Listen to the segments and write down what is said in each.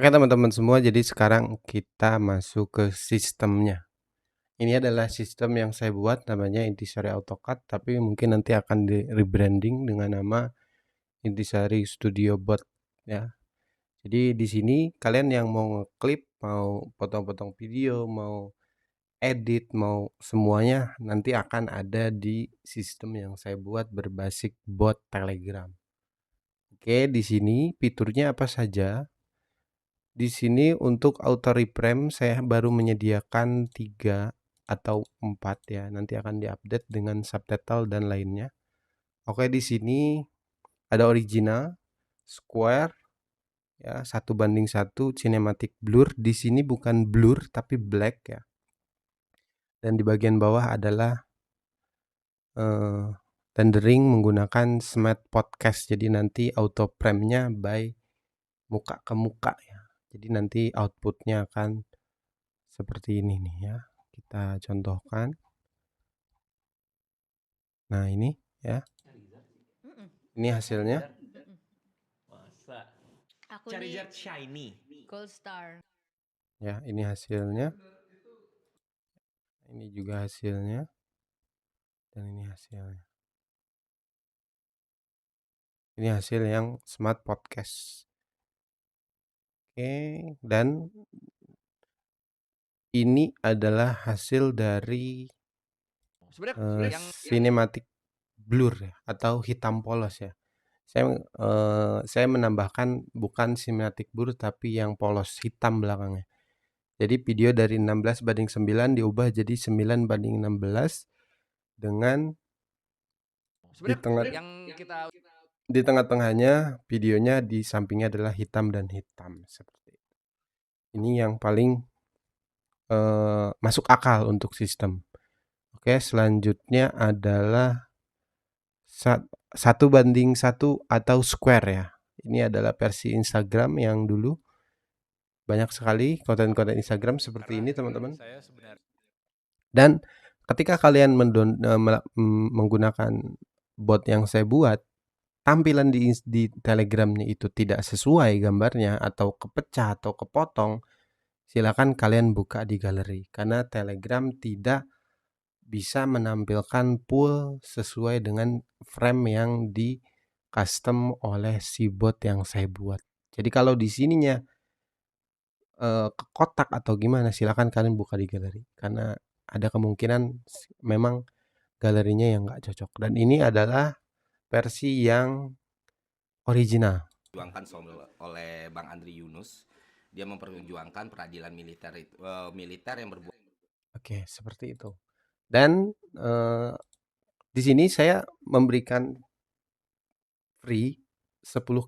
Oke teman-teman semua, jadi sekarang kita masuk ke sistemnya. Ini adalah sistem yang saya buat namanya Intisari AutoCAD, tapi mungkin nanti akan di rebranding dengan nama Intisari Studio Bot ya. Jadi di sini kalian yang mau ngeklip, mau potong-potong video, mau edit, mau semuanya nanti akan ada di sistem yang saya buat berbasis bot Telegram. Oke, di sini fiturnya apa saja? Di sini untuk auto reframe saya baru menyediakan 3 atau 4 ya. Nanti akan diupdate dengan subtitle dan lainnya. Oke, di sini ada original, square ya, 1:1 cinematic blur. Di sini bukan blur tapi black ya. Dan di bagian bawah adalah rendering menggunakan Smart Podcast. Jadi nanti auto frame-nya by muka ke muka ya. Jadi nanti outputnya akan seperti ini nih ya. Kita contohkan. Nah ini ya. Ini hasilnya. Masa? Aku Charizard nih shiny. Gold Star. Ya, ini hasilnya. Ini juga hasilnya. Dan ini hasilnya. Ini hasil yang Smart Podcast. Oke, dan ini adalah hasil dari Sebenarnya cinematic blur ya, atau hitam polos ya. Saya menambahkan bukan cinematic blur tapi yang polos hitam belakangnya. Jadi video dari 16:9 diubah jadi 9:16 dengan di tengah-tengahnya videonya di sampingnya adalah hitam dan hitam seperti itu. Ini yang paling masuk akal untuk sistem. Oke, selanjutnya adalah 1:1 atau square ya. Ini adalah versi Instagram yang dulu. Banyak sekali konten-konten Instagram seperti ini teman-teman. Dan ketika kalian menggunakan bot yang saya buat, tampilan di Telegramnya itu tidak sesuai gambarnya atau kepecah atau kepotong, silakan kalian buka di galeri karena Telegram tidak bisa menampilkan full sesuai dengan frame yang di custom oleh si bot yang saya buat. Jadi kalau di sininya ke kotak atau gimana, silakan kalian buka di galeri karena ada kemungkinan memang galerinya yang nggak cocok. Dan ini adalah versi yang original. Diperjuangkan oleh Bang Andri Yunus. Dia memperjuangkan peradilan militer yang berbuat. Oke, seperti itu. Dan di sini saya memberikan free 10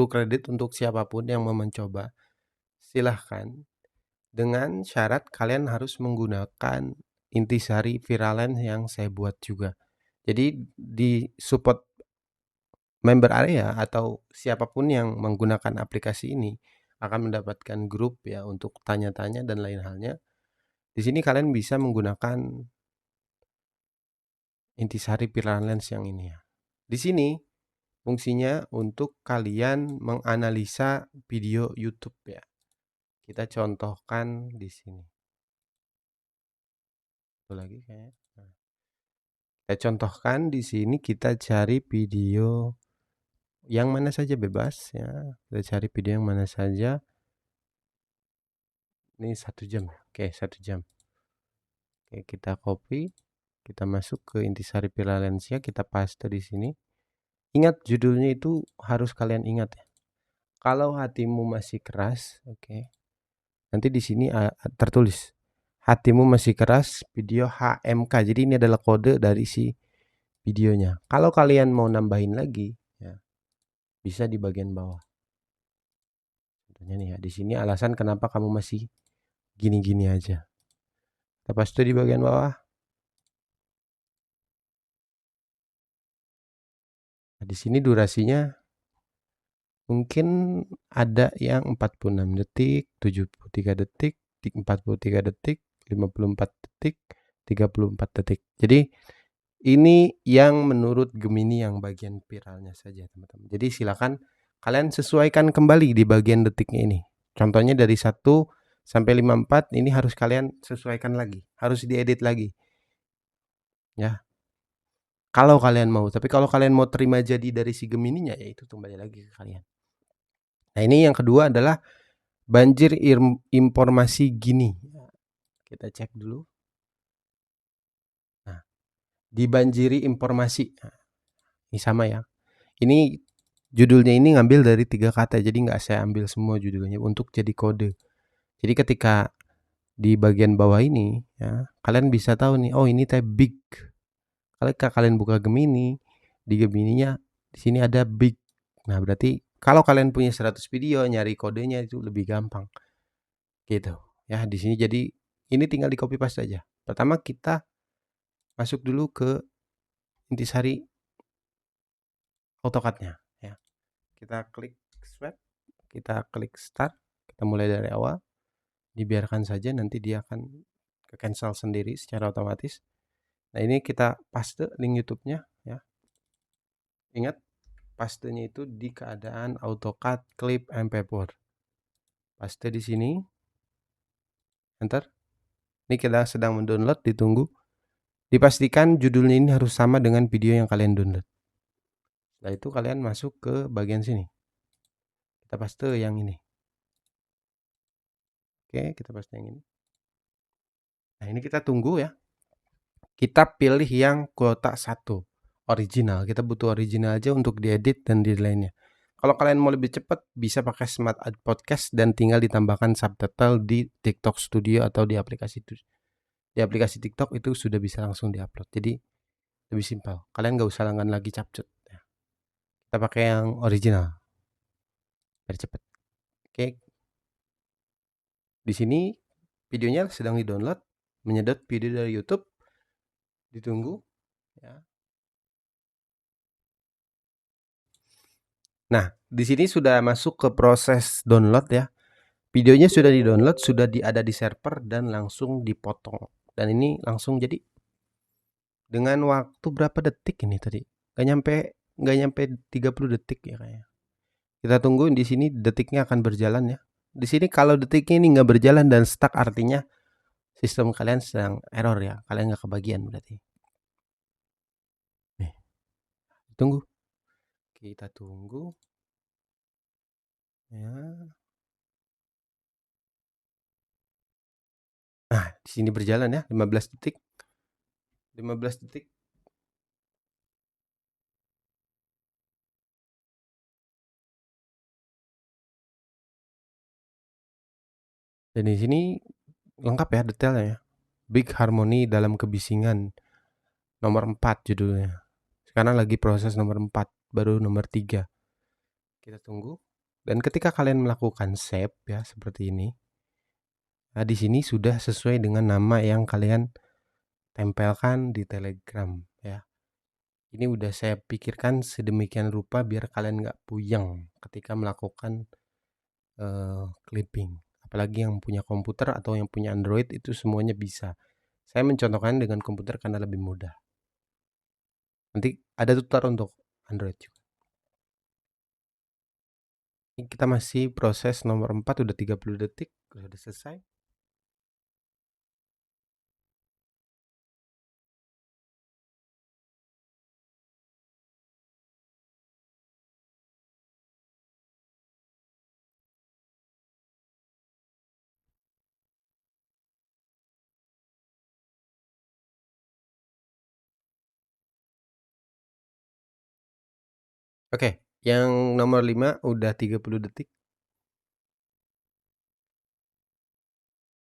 kredit untuk siapapun yang mau mencoba. Silahkan. Dengan syarat kalian harus menggunakan Intisari Viralens yang saya buat juga. Jadi di support member area atau siapapun yang menggunakan aplikasi ini akan mendapatkan grup ya untuk tanya-tanya dan lain halnya. Di sini kalian bisa menggunakan Intisari Viralens yang ini ya. Di sini fungsinya untuk kalian menganalisa video YouTube ya. Kita contohkan di sini. Satu lagi kayaknya. Nah. Kita contohkan di sini, kita cari video yang mana saja bebas ya. Kita cari video yang mana saja. Ini 1 jam. Oke, 1 jam. Oke, kita copy, kita masuk ke Intisari Viralens ya, kita paste di sini. Ingat judulnya itu harus kalian ingat ya. Kalau hatimu masih keras, oke. Nanti di sini tertulis hatimu masih keras video HMK. Jadi ini adalah kode dari si videonya. Kalau kalian mau nambahin lagi ya, bisa di bagian bawah. Contohnya nih ya, di sini alasan kenapa kamu masih gini-gini aja. Kita paste di bagian bawah. Nah, di sini durasinya mungkin ada yang 46 detik, 73 detik, 43 detik, 54 detik, 34 detik. Jadi ini yang menurut Gemini yang bagian viralnya saja teman-teman. Jadi silakan kalian sesuaikan kembali di bagian detiknya ini. Contohnya dari 1 sampai 54 ini harus kalian sesuaikan lagi, harus diedit lagi. Ya. Kalau kalian mau, tapi kalau kalian mau terima jadi dari si Gemininya ya itu kembali lagi ke kalian. Nah, ini yang kedua adalah banjir informasi gini. Kita cek dulu. Nah, dibanjiri informasi. Nah, ini sama ya. Ini judulnya ini ngambil dari 3 kata, jadi nggak saya ambil semua judulnya untuk jadi kode. Jadi ketika di bagian bawah ini ya, kalian bisa tahu nih, oh ini type big. Kalau kalian buka Gemini, di Gemininya di sini ada big. Nah, berarti kalau kalian punya 100 video nyari kodenya itu lebih gampang. Gitu. Ya, di sini jadi ini tinggal di copy paste aja. Pertama kita masuk dulu ke intisari AutoCAD-nya ya. Kita klik swap, kita klik start, kita mulai dari awal. Dibiarkan saja, nanti dia akan ke cancel sendiri secara otomatis. Nah, ini kita paste link YouTube-nya ya. Ingat, pastenya itu di keadaan AutoCAD Clip MP4. Paste di sini. Enter. Ini kita sedang mendownload, ditunggu. Dipastikan judulnya ini harus sama dengan video yang kalian download. Setelah itu kalian masuk ke bagian sini. Kita paste yang ini. Oke, kita paste yang ini. Nah, ini kita tunggu ya. Kita pilih yang kuota 1 original. Kita butuh original aja untuk diedit dan di lainnya. Kalau kalian mau lebih cepat, bisa pakai Smart Ad Podcast dan tinggal ditambahkan subtitle di TikTok Studio atau di aplikasi TikTok itu sudah bisa langsung diupload. Jadi lebih simpel. Kalian nggak usah langgan lagi capcut. Kita pakai yang original biar cepat. Oke. Di sini videonya sedang di-download, menyedot video dari YouTube. Ditunggu ya. Nah, di sini sudah masuk ke proses download ya. Videonya sudah di-download, sudah ada di server dan langsung dipotong. Dan ini langsung jadi dengan waktu berapa detik ini tadi? Nggak nyampe 30 detik ya kayaknya. Kita tunggu di sini detiknya akan berjalan ya. Di sini kalau detiknya ini nggak berjalan dan stuck artinya sistem kalian sedang error ya. Kalian nggak kebagian berarti. Nih, tunggu. Kita tunggu. Ya. Nah, di sini berjalan ya, 15 detik. 15 detik. Dan di sini lengkap ya detailnya ya. Big Harmony dalam kebisingan. Nomor 4 judulnya. Sekarang lagi proses nomor 4, baru nomor 3. Kita tunggu. Dan ketika kalian melakukan save ya seperti ini. Nah, di sini sudah sesuai dengan nama yang kalian tempelkan di Telegram ya. Ini udah saya pikirkan sedemikian rupa biar kalian nggak puyeng ketika melakukan clipping. Apalagi yang punya komputer atau yang punya Android itu semuanya bisa. Saya mencontohkan dengan komputer karena lebih mudah. Nanti ada tutorial untuk Android juga. Ini kita masih proses nomor 4, udah 30 detik, udah selesai. Oke, yang nomor 5 udah 30 detik.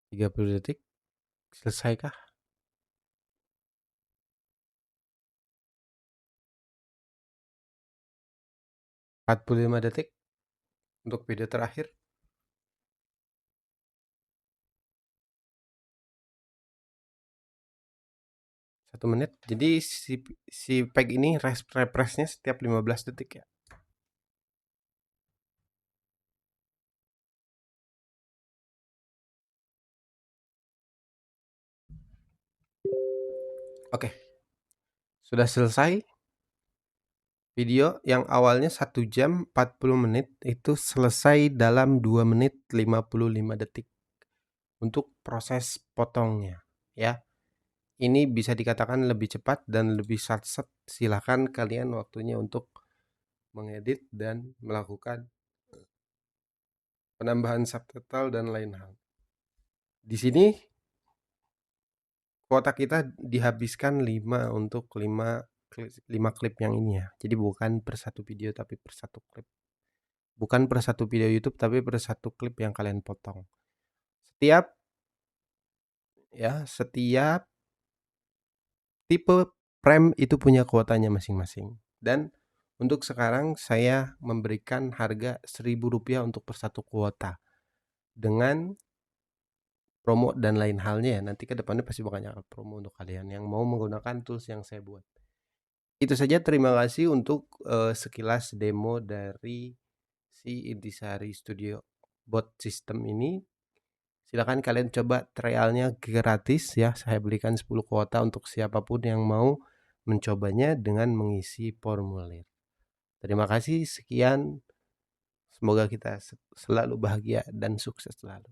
30 detik. Selesaikah? 45 detik untuk video terakhir. 1 menit. Jadi si peg ini refreshnya setiap 15 detik ya. Oke. Sudah selesai. Video yang awalnya 1 jam 40 menit itu selesai dalam 2 menit 55 detik untuk proses potongnya, ya. Ini bisa dikatakan lebih cepat dan lebih satset. Silahkan kalian waktunya untuk mengedit dan melakukan penambahan subtitle dan lain hal. Di sini kuota kita dihabiskan 5 untuk 5 klip yang ini ya. Jadi bukan per satu video tapi per satu klip. Bukan per satu video YouTube tapi per satu klip yang kalian potong. Setiap tipe frame itu punya kuotanya masing-masing. Dan untuk sekarang saya memberikan harga Rp1.000 untuk per satu kuota. Dengan promo dan lain halnya ya. Nanti ke depannya pasti bakal ada promo untuk kalian yang mau menggunakan tools yang saya buat. Itu saja, terima kasih untuk sekilas demo dari si Intisari Studio Bot System ini. Silakan kalian coba trialnya gratis ya. Saya belikan 10 kuota untuk siapapun yang mau mencobanya dengan mengisi formulir. Terima kasih, sekian. Semoga kita selalu bahagia dan sukses selalu.